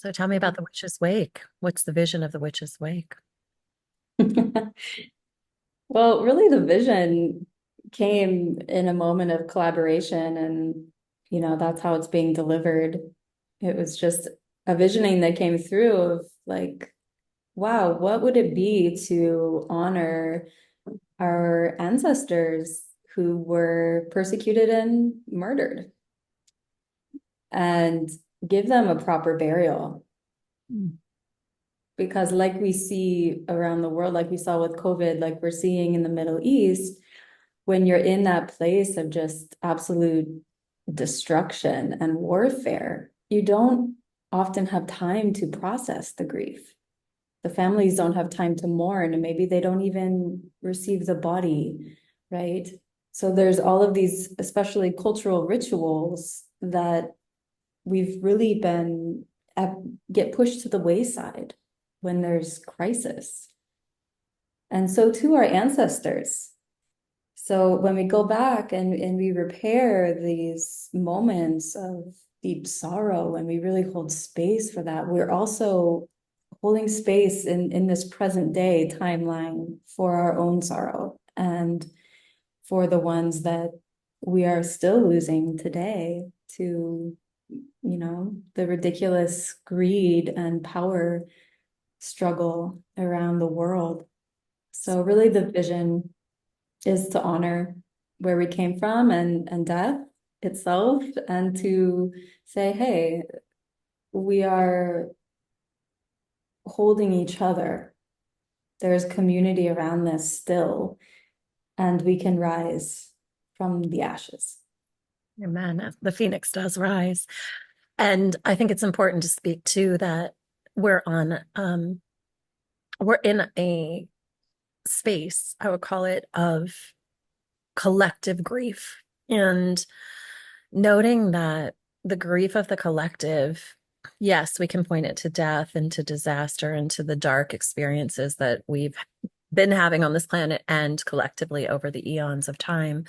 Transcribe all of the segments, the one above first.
So tell me about the Witch's Wake. What's the vision of the Witch's Wake? Well, really, the vision came in a moment of collaboration, and that's how it's being delivered. It was just a visioning that came through of like, wow, what would it be to honor our ancestors who were persecuted and murdered and give them a proper burial? Mm. Because, like we see around the world, like we saw with COVID, like we're seeing in the Middle East, when you're in that place of just absolute destruction and warfare, you don't often have time to process the grief. The families don't have time to mourn, and maybe they don't even receive the body, right? So there's all of these, especially cultural rituals that we've really been get pushed to the wayside when there's crisis. And so too our ancestors. So when we go back and we repair these moments of deep sorrow and we really hold space for that, we're also holding space in this present day timeline for our own sorrow and for the ones that we are still losing today to, the ridiculous greed and power struggle around the world. So really the vision is to honor where we came from and death itself, and to say, hey, we are holding each other. There's community around this still, and we can rise from the ashes. Amen. The phoenix does rise. And I think it's important to speak to that we're on we're in a space, I would call it, of collective grief. And noting that the grief of the collective, yes, we can point it to death and to disaster and to the dark experiences that we've been having on this planet and collectively over the eons of time.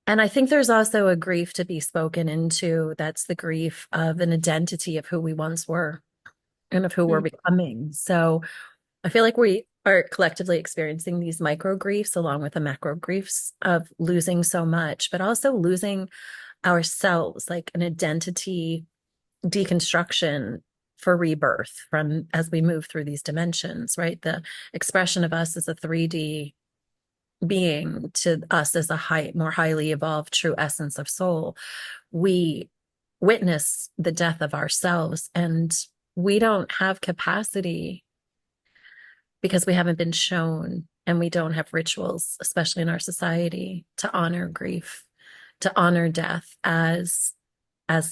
And I think there's also a grief to be spoken into. That's the grief of an identity of who we once were and of who we're Mm. becoming. So I feel like we are collectively experiencing these micro griefs along with the macro griefs of losing so much, but also losing ourselves, like an identity deconstruction for rebirth from as we move through these dimensions, right? The expression of us as a 3D being to us as a more highly evolved true essence of soul. We witness the death of ourselves, and we don't have capacity because we haven't been shown, and we don't have rituals, especially in our society, to honor grief, to honor death as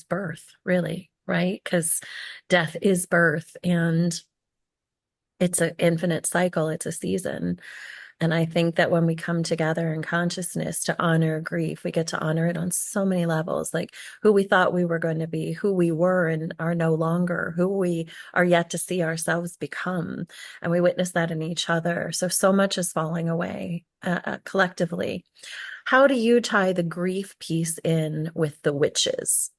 birth, really, right? Because death is birth, and it's an infinite cycle, it's a season. And I think that when we come together in consciousness to honor grief, we get to honor it on so many levels, like who we thought we were going to be, who we were and are no longer, who we are yet to see ourselves become. And we witness that in each other. So much is falling away collectively. How do you tie the grief piece in with the witches?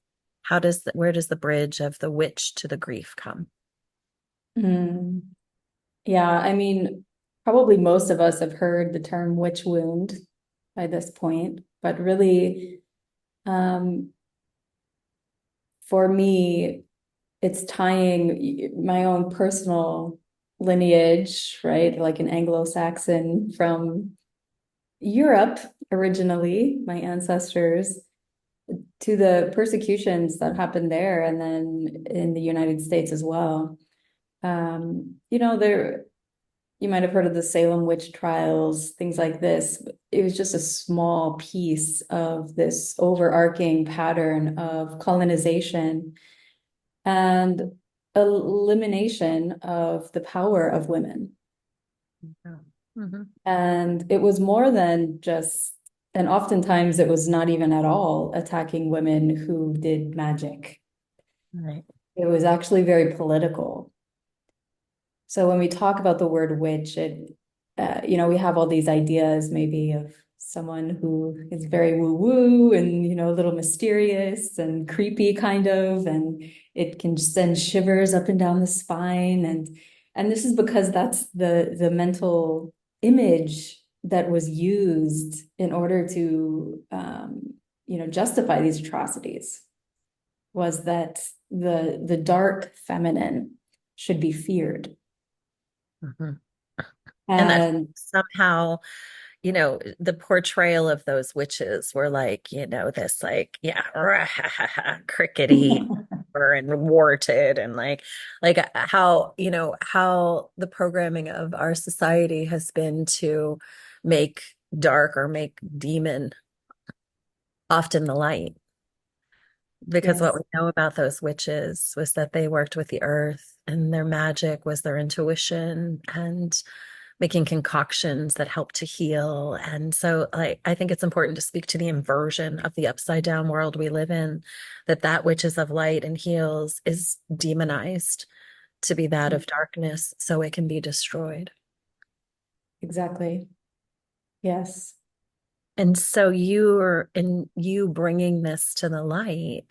Where does the bridge of the witch to the grief come? Mm. Yeah, I mean, probably most of us have heard the term witch wound by this point, but really, um, for me, it's tying my own personal lineage, right? Like an Anglo-Saxon from Europe originally, my ancestors, to the persecutions that happened there and then in the United States as well. There you might have heard of the Salem witch trials, things like this. It was just a small piece of this overarching pattern of colonization and elimination of the power of women. Yeah. Mhm. And it was more than just, and oftentimes it was not even at all attacking women who did magic. Right. It was actually very political. So when we talk about the word witch, we have all these ideas maybe of someone who is very woo-woo and, a little mysterious and creepy kind of, and it can send shivers up and down the spine. And this is because that's the mental image that was used in order to, justify these atrocities, was that the dark feminine should be feared. Mhm. And that And somehow, the portrayal of those witches were like, this like, yeah, crickety and warted and like how, how the programming of our society has been to make dark or make demon often the light. Because what we yes, know about those witches was that they worked with the earth and their magic was their intuition and making concoctions that help to heal. And so like I think it's important to speak to the inversion of the upside down world we live in, that which is of light and heals is demonized to be that of darkness so it can be destroyed. exactly. Yes. And so you bringing this to the light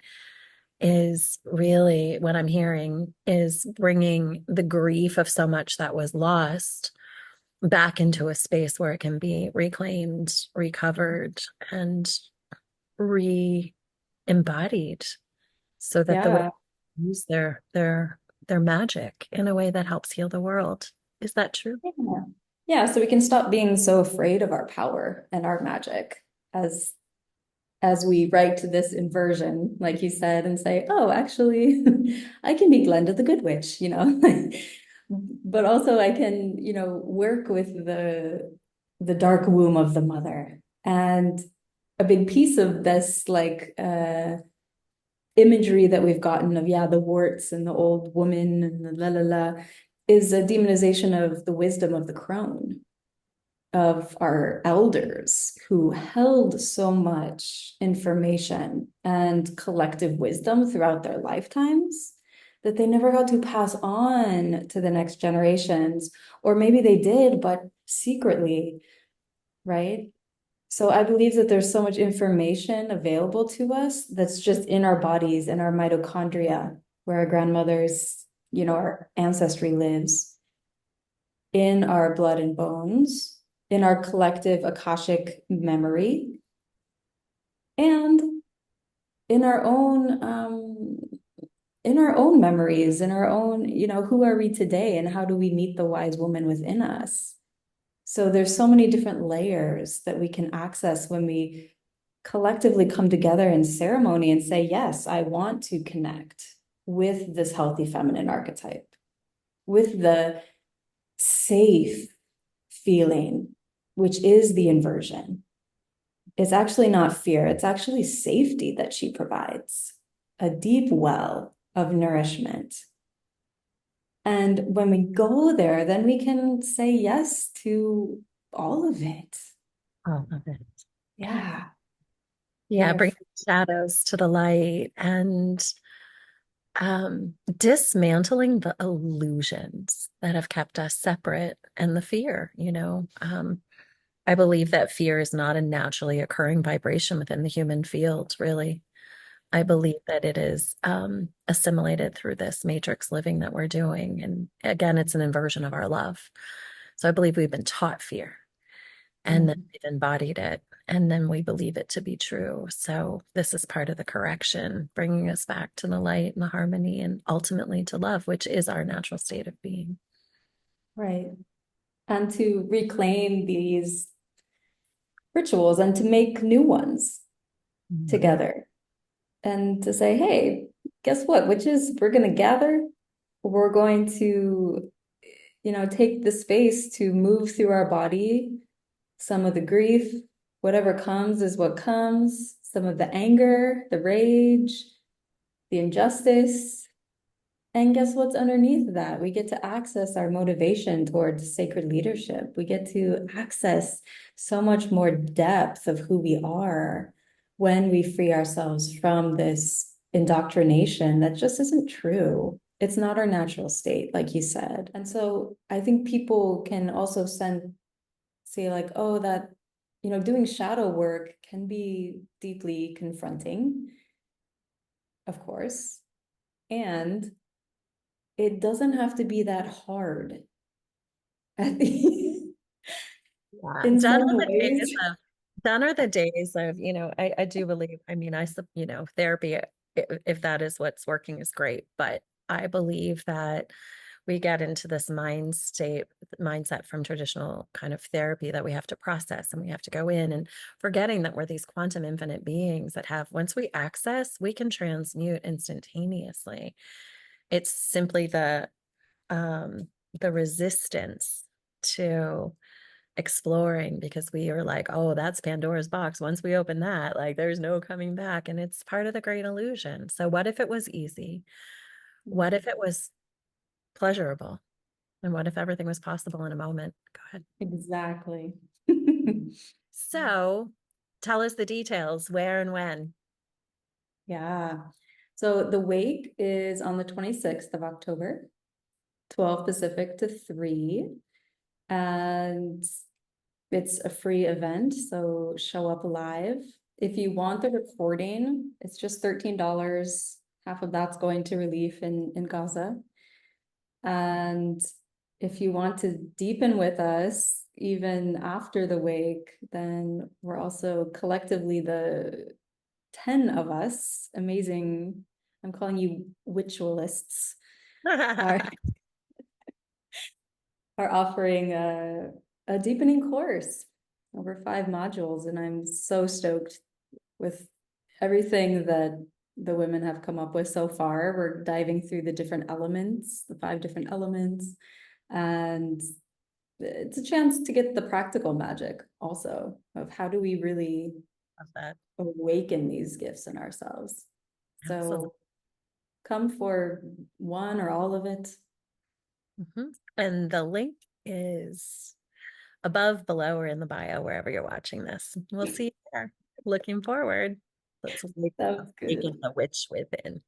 is really what I'm hearing is bringing the grief of so much that was lost back into a space where it can be reclaimed, recovered, and re-embodied so that the way Yeah. they use their magic in a way that helps heal the world. Is that true? Yeah. Yeah, so we can stop being so afraid of our power and our magic as as we write to this inversion, like you said, and say, oh, actually, I can be Glenda the Good Witch. But also I can, work with the dark womb of the mother. And a big piece of this, like imagery that we've gotten of, yeah, the warts and the old woman and the la la la, is a demonization of the wisdom of the crone, of our elders who held so much information and collective wisdom throughout their lifetimes that they never got to pass on to the next generations. Or maybe they did, but secretly, right? So I believe that there's so much information available to us that's just in our bodies, in our mitochondria, where our grandmothers, our ancestry lives, in our blood and bones, in our collective Akashic memory, and in our own memories, in our own, who are we today and how do we meet the wise woman within us? So there's so many different layers that we can access when we collectively come together in ceremony and say, yes, I want to connect with this healthy feminine archetype, with the safe feeling, which is the inversion. It's actually not fear, it's actually safety that she provides, a deep well of nourishment. And when we go there, then we can say yes to all of it. All of it. Yeah. Yeah, We're bring shadows to the light and dismantling the illusions that have kept us separate and the fear. I believe that fear is not a naturally occurring vibration within the human field, really. I believe that it is assimilated through this matrix living that we're doing. And again, it's an inversion of our love. So I believe we've been taught fear and then we've embodied it and then we believe it to be true. So this is part of the correction, bringing us back to the light and the harmony and ultimately to love, which is our natural state of being. right. And to reclaim these rituals and to make new ones Mhm. together and to say, hey, guess what? Witches, we're going to gather. We're going to, take the space to move through our body. Some of the grief, whatever comes is what comes. Some of the anger, the rage, the injustice. And guess what's underneath that? We get to access our motivation towards sacred leadership. We get to access so much more depth of who we are when we free ourselves from this indoctrination that just isn't true. It's not our natural state, like you said. And so I think people can also say like, oh, that doing shadow work can be deeply confronting, of course, and it doesn't have to be that hard at the, Yeah. in Done some are the days ways. of done are the days of, I do believe, I mean, therapy, if that is what's working is great, but I believe that we get into this mindset from traditional kind of therapy that we have to process and we have to go in and forgetting that we're these quantum infinite beings that have, once we access, we can transmute instantaneously. It's simply the resistance to exploring because we are like, oh, that's Pandora's box. Once we open that, like there's no coming back. And it's part of the great illusion. So what if it was easy? What if it was pleasurable? And what if everything was possible in a moment? Go ahead. Exactly. So tell us the details, where and when. Yeah. So the wake is on the 26th of October, 12 Pacific to 3. And it's a free event, so show up live. If you want the recording, it's just $13. Half of that's going to relief in Gaza. And if you want to deepen with us, even after the wake, then we're also collectively the 10 of us, amazing, I'm calling you witchualists, are, are offering a deepening course over 5 modules. And I'm so stoked with everything that the women have come up with so far. We're diving through the different elements, the 5 different elements, and it's a chance to get the practical magic also of how do we really Love that. awaken these gifts in ourselves. Absolutely. So come for one or all of it. Mhm. And the link is above, below, or in the bio, wherever you're watching this. We'll see you there. Looking forward. Let's Sounds awaken good. the witch within.